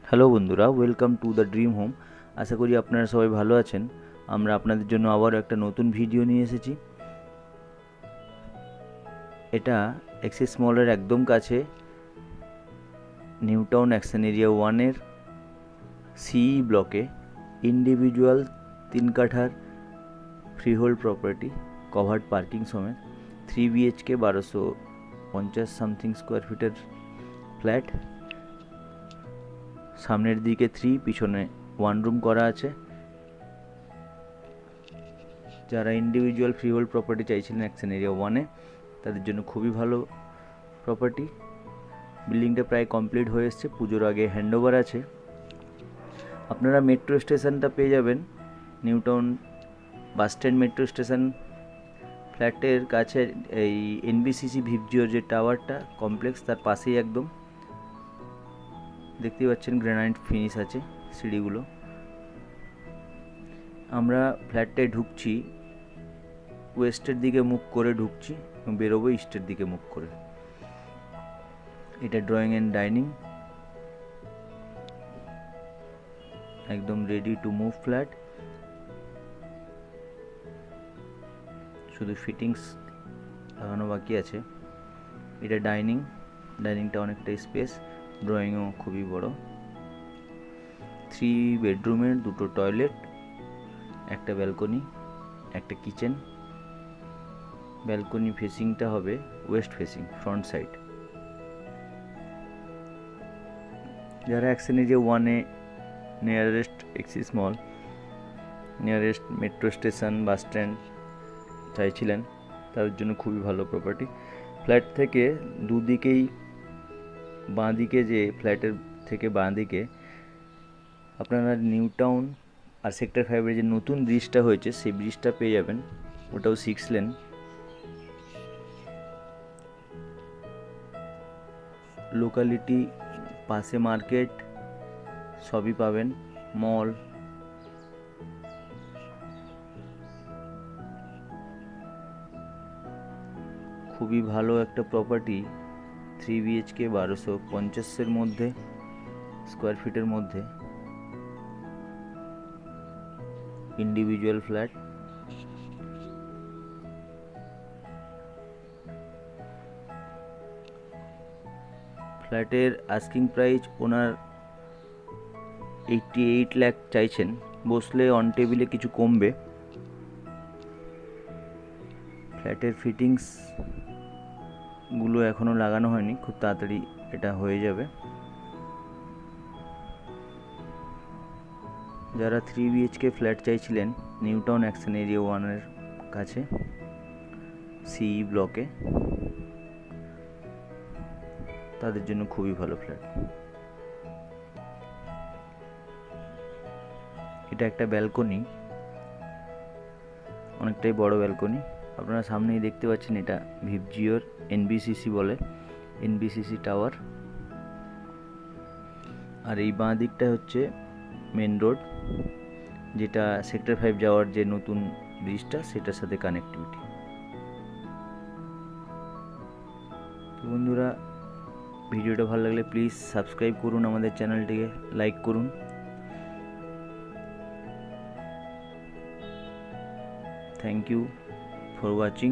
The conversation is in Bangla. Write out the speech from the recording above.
হ্যালো বন্ধুরা, welcome to the dream home. আশা করি আপনারা সবাই ভালো আছেন। আমরা আপনাদের জন্য আবারও একটা নতুন ভিডিও নিয়ে এসেছি। এটা এক্সিস মলের একদম কাছে নিউ টাউন অ্যাকশন এরিয়া 1-এর সিই ব্লকে ইন্ডিভিজুয়াল 3 কাঠার ফ্রিহোল্ড প্রপার্টি, কভার্ড পার্কিং সমেত 3 BHK 1250 সামথিং স্কোয়ার ফিটের ফ্ল্যাট। সামনের দিকে 3, পিছনে 1 রুম করা আছে। যারা ইন্ডিভিজুয়াল ফ্রিহোল্ড প্রপার্টি চাইছিলেন অ্যাকশন এরিয়া 1-এ, তাদের জন্য খুবই ভালো প্রপার্টি। বিল্ডিংটা প্রায় কমপ্লিট হয়ে এসছে, পুজোর আগে হ্যান্ডওভার আছে। আপনারা মেট্রো স্টেশনটা পেয়ে যাবেন, new town bus stand metro station ফ্ল্যাটের কাছে এই এনবিসিসি ভিপজিওর যে টাওয়ারটা কমপ্লেক্স, তার পাশেই একদম দেখতে পাচ্ছেন গ্রানাইট ফিনিশ আছে সিঁড়িগুলো। আমরা ফ্ল্যাটটায় ঢুকছি, ওয়েস্টের দিকে মুখ করে ঢুকছি এবং বেরোবো ইস্টের দিকে মুখ করে। এটা ড্রয়িং অ্যান্ড ডাইনিং, একদম রেডি টু মুভ ফ্ল্যাট। শুধু ফিটিংস লাগানো বাকি আছে। এটা ডাইনিংটা অনেকটা স্পেস, ড্রয়িংও খুবই বড়। 3 বেডরুমের 2টো টয়লেট, একটা ব্যালকনি, একটা কিচেন। ব্যালকনি ফেসিংটা হবে ওয়েস্ট ফেসিং, ফ্রন্ট সাইড। যারা অ্যাকশন এরিয়া 1-এ nearest Axis mall, nearest metro station, bus stand চাইছিলেন, তাদের জন্য খুবই ভালো প্রপার্টি। ফ্ল্যাট থেকে দুদিকেই বাঁ দিকে, যে ফ্ল্যাটের থেকে বাঁ দিকে আপনারা নিউ টাউন আর সেক্টর 5-এর যে নতুন ব্রিজটা হয়েছে সেই ব্রিজটা পেয়ে যাবেন। ওটাও 6 লেন। লোকালিটি, পাশে মার্কেট, সবই পাবেন, মল। খুবই ভালো একটা প্রপার্টি, 3 BHK 1250-এর মধ্যে স্কোয়ার ফিটের মধ্যে ইন্ডিভিজুয়াল ফ্ল্যাট। ফ্ল্যাটের আস্কিং প্রাইস ওনার 88 লাখ চাইছেন। বসলে অন টেবিলে কিছু কমবে। ফ্ল্যাটের ফিটিংসগুলো এখনও লাগানো হয়নি, খুব তাড়াতাড়ি এটা হয়ে যাবে। যারা 3 BHK ফ্ল্যাট চাইছিলেন নিউ টাউন অ্যাকশন এরিয়া 1-এর কাছে সিই ব্লকে, তাদের জন্য খুবই ভালো ফ্ল্যাট। এটা একটা ব্যালকনি, অনেকটাই বড় ব্যালকনি। আপনারা সামনেই দেখতে পাচ্ছেন, এটা ভিপজিওর এনবিসিসি বলে, এনবিসিসি টাওয়ার। আর এই বাঁ দিকটা হচ্ছে মেন রোড, যেটা সেক্টর 5 যাওয়ার যে নতুন ব্রিজটা, সেটার সাথে কানেক্টিভিটি। তো বন্ধুরা, ভিডিওটা ভালো লাগলে প্লিজ সাবস্ক্রাইব করুন, আমাদের চ্যানেলটিকে লাইক করুন। Thank you for watching.